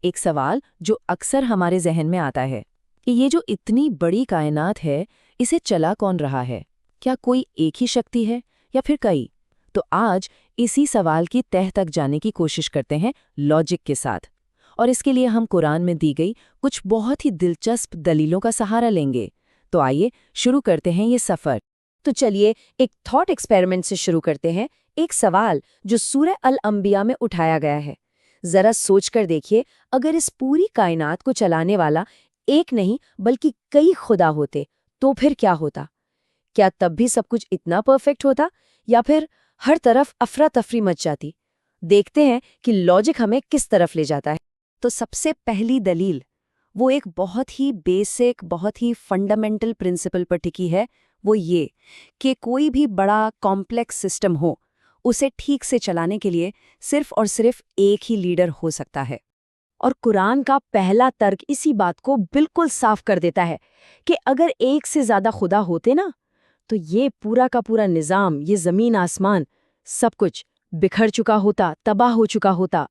एक सवाल जो अक्सर हमारे जहन में आता है कि ये जो इतनी बड़ी कायनात है, इसे चला कौन रहा है? क्या कोई एक ही शक्ति है या फिर कई? तो आज इसी सवाल की तह तक जाने की कोशिश करते हैं लॉजिक के साथ। और इसके लिए हम कुरान में दी गई कुछ बहुत ही दिलचस्प दलीलों का सहारा लेंगे। तो आइए शुरू करते हैं ये सफ़र। तो चलिए एक थॉट एक्सपेरिमेंट से शुरू करते हैं। एक सवाल जो सूरह अल अंबिया में उठाया गया है। जरा सोचकर देखिए, अगर इस पूरी कायनात को चलाने वाला एक नहीं बल्कि कई खुदा होते तो फिर क्या होता? क्या तब भी सब कुछ इतना परफेक्ट होता या फिर हर तरफ अफरा तफरी मच जाती? देखते हैं कि लॉजिक हमें किस तरफ ले जाता है। तो सबसे पहली दलील वो एक बहुत ही बेसिक, बहुत ही फंडामेंटल प्रिंसिपल पर टिकी है। वो ये कि कोई भी बड़ा कॉम्प्लेक्स सिस्टम हो, उसे ठीक से चलाने के लिए सिर्फ और सिर्फ एक ही लीडर हो सकता है। और कुरान का पहला तर्क इसी बात को बिल्कुल साफ कर देता है कि अगर एक से ज्यादा खुदा होते ना, तो ये पूरा का पूरा निजाम, ये जमीन आसमान, सब कुछ बिखर चुका होता, तबाह हो चुका होता।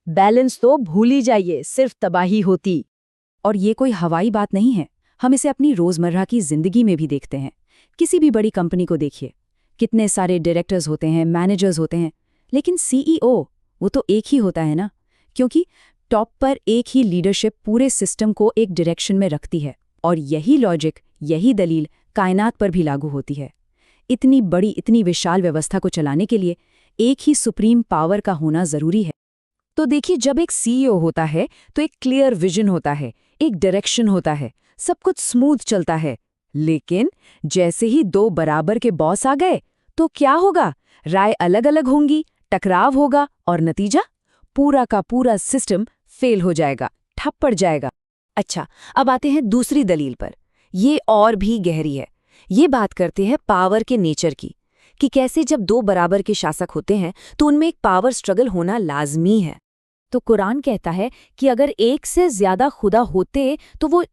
बैलेंस तो भूल ही जाइए, सिर्फ तबाही होती। और ये कोई हवाई बात नहीं है, हम इसे अपनी रोजमर्रा की जिंदगी में भी देखते हैं। किसी भी बड़ी कंपनी को देखिए, कितने सारे डायरेक्टर्स होते हैं, मैनेजर्स होते हैं, लेकिन सीईओ वो तो एक ही होता है ना, क्योंकि टॉप पर एक ही लीडरशिप पूरे सिस्टम को एक डायरेक्शन में रखती है। और यही लॉजिक, यही दलील कायनात पर भी लागू होती है। इतनी बड़ी, इतनी विशाल व्यवस्था को चलाने के लिए एक ही सुप्रीम पावर का होना जरूरी है। तो देखिए, जब एक सीईओ होता है तो एक क्लियर विजन होता है, एक डायरेक्शन होता है, सब कुछ स्मूथ चलता है। लेकिन जैसे ही दो बराबर के बॉस आ गए तो क्या होगा? राय अलग अलग होंगी, टकराव होगा और नतीजा पूरा का पूरा सिस्टम फेल हो जाएगा, ठप पड़ जाएगा। अच्छा, अब आते हैं दूसरी दलील पर। ये और भी गहरी है। ये बात करते हैं पावर के नेचर की, कि कैसे जब दो बराबर के शासक होते हैं तो उनमें एक पावर स्ट्रगल होना लाजमी है। तो कुरान कहता है कि अगर एक से ज्यादा खुदा होते तो वो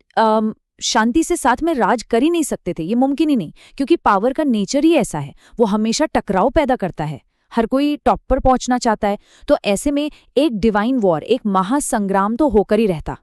शांति से साथ में राज कर ही नहीं सकते थे। ये मुमकिन ही नहीं, क्योंकि पावर का नेचर ही ऐसा है, वो हमेशा टकराव पैदा करता है। हर कोई टॉप पर पहुंचना चाहता है, तो ऐसे में एक डिवाइन वॉर, एक महासंग्राम तो होकर ही रहता।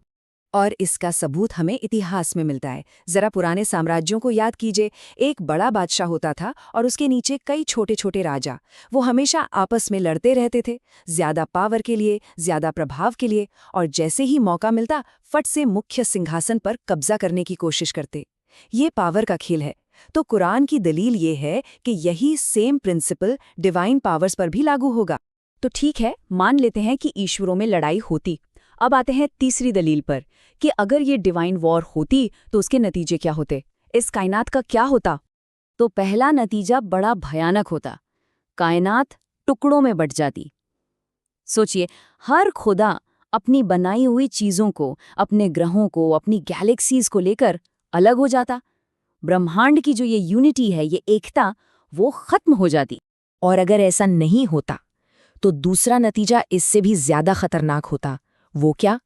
और इसका सबूत हमें इतिहास में मिलता है। जरा पुराने साम्राज्यों को याद कीजिए। एक बड़ा बादशाह होता था और उसके नीचे कई छोटे छोटे राजा। वो हमेशा आपस में लड़ते रहते थे, ज्यादा पावर के लिए, ज्यादा प्रभाव के लिए। और जैसे ही मौका मिलता, फट से मुख्य सिंहासन पर कब्जा करने की कोशिश करते। ये पावर का खेल है। तो कुरान की दलील ये है कि यही सेम प्रिंसिपल डिवाइन पावर्स पर भी लागू होगा। तो ठीक है, मान लेते हैं कि ईश्वरों में लड़ाई होती। अब आते हैं तीसरी दलील पर, कि अगर ये डिवाइन वॉर होती तो उसके नतीजे क्या होते? इस कायनात का क्या होता? तो पहला नतीजा बड़ा भयानक होता। कायनात टुकड़ों में बंट जाती। सोचिए, हर खुदा अपनी बनाई हुई चीजों को, अपने ग्रहों को, अपनी गैलेक्सीज को लेकर अलग हो जाता। ब्रह्मांड की जो ये यूनिटी है, ये एकता, वो खत्म हो जाती। और अगर ऐसा नहीं होता तो दूसरा नतीजा इससे भी ज्यादा खतरनाक होता। वो क्या?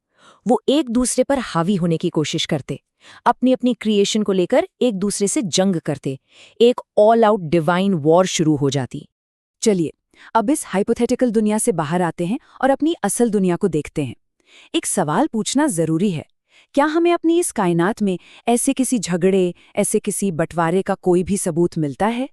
वो एक दूसरे पर हावी होने की कोशिश करते, अपनी अपनी क्रिएशन को लेकर एक दूसरे से जंग करते। एक ऑल आउट डिवाइन वॉर शुरू हो जाती। चलिए, अब इस हाइपोथेटिकल दुनिया से बाहर आते हैं और अपनी असल दुनिया को देखते हैं। एक सवाल पूछना जरूरी है, क्या हमें अपनी इस कायनात में ऐसे किसी झगड़े, ऐसे किसी बंटवारे का कोई भी सबूत मिलता है?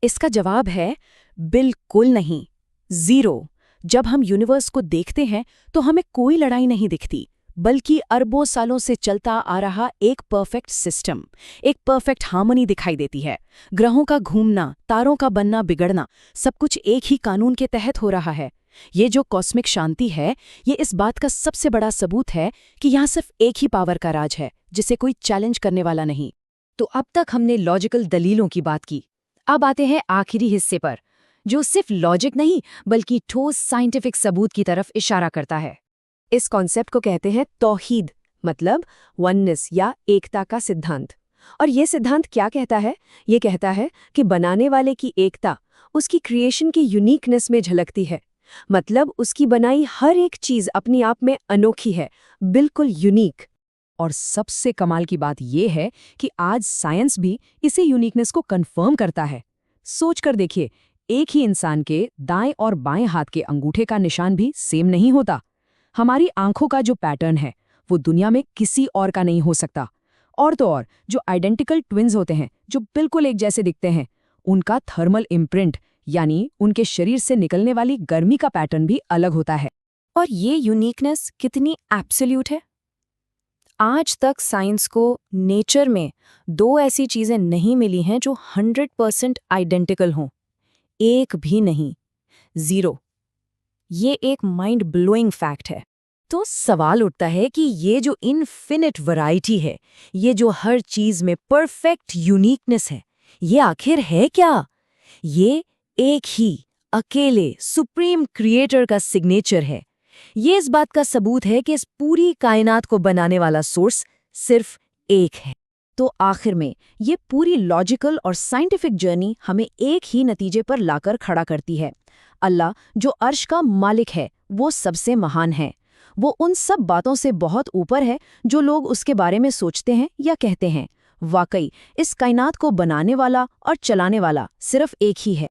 इसका जवाब है बिल्कुल नहीं, जीरो। जब हम यूनिवर्स को देखते हैं तो हमें कोई लड़ाई नहीं दिखती, बल्कि अरबों सालों से चलता आ रहा एक परफेक्ट सिस्टम, एक परफेक्ट हार्मनी दिखाई देती है। ग्रहों का घूमना, तारों का बनना बिगड़ना, सब कुछ एक ही कानून के तहत हो रहा है। ये जो कॉस्मिक शांति है, ये इस बात का सबसे बड़ा सबूत है कि यहाँ सिर्फ एक ही पावर का राज है, जिसे कोई चैलेंज करने वाला नहीं। तो अब तक हमने लॉजिकल दलीलों की बात की। अब आते हैं आखिरी हिस्से पर, जो सिर्फ लॉजिक नहीं बल्कि ठोस साइंटिफिक सबूत की तरफ इशारा करता है। इस कॉन्सेप्ट को कहते हैं तौहीद, मतलब वननेस या एकता का सिद्धांत। और ये सिद्धांत क्या कहता है? ये कहता है कि बनाने वाले की एकता उसकी क्रिएशन की यूनिकनेस में झलकती है। मतलब उसकी बनाई हर एक चीज अपनी आप में अनोखी है, बिल्कुल यूनिक। और सबसे कमाल की बात यह है कि आज साइंस भी इसे यूनिकनेस को कंफर्म करता है। सोचकर देखिए, एक ही इंसान के दाएं और बाएं हाथ के अंगूठे का निशान भी सेम नहीं होता। हमारी आंखों का जो पैटर्न है वो दुनिया में किसी और का नहीं हो सकता। और तो और जो आइडेंटिकल ट्विन्स होते हैं, जो बिल्कुल एक जैसे दिखते हैं, उनका थर्मल इम्प्रिंट यानी उनके शरीर से निकलने वाली गर्मी का पैटर्न भी अलग होता है। और ये यूनिकनेस कितनी एब्सोल्यूट है। आज तक साइंस को नेचर में 2 ऐसी चीजें नहीं मिली हैं जो 100% आइडेंटिकल हों। एक भी नहीं, 0। ये एक माइंड ब्लोइंग फैक्ट है। तो सवाल उठता है कि ये जो इन्फिनिट वैरायटी है, ये जो हर चीज में परफेक्ट यूनिकनेस है, ये आखिर है क्या? ये एक ही अकेले सुप्रीम क्रिएटर का सिग्नेचर है। ये इस बात का सबूत है कि इस पूरी कायनात को बनाने वाला सोर्स सिर्फ एक है। तो आखिर में ये पूरी लॉजिकल और साइंटिफिक जर्नी हमें एक ही नतीजे पर लाकर खड़ा करती है। अल्लाह जो अर्श का मालिक है, वो सबसे महान है। वो उन सब बातों से बहुत ऊपर है जो लोग उसके बारे में सोचते हैं या कहते हैं। वाकई इस कायनात को बनाने वाला और चलाने वाला सिर्फ एक ही है।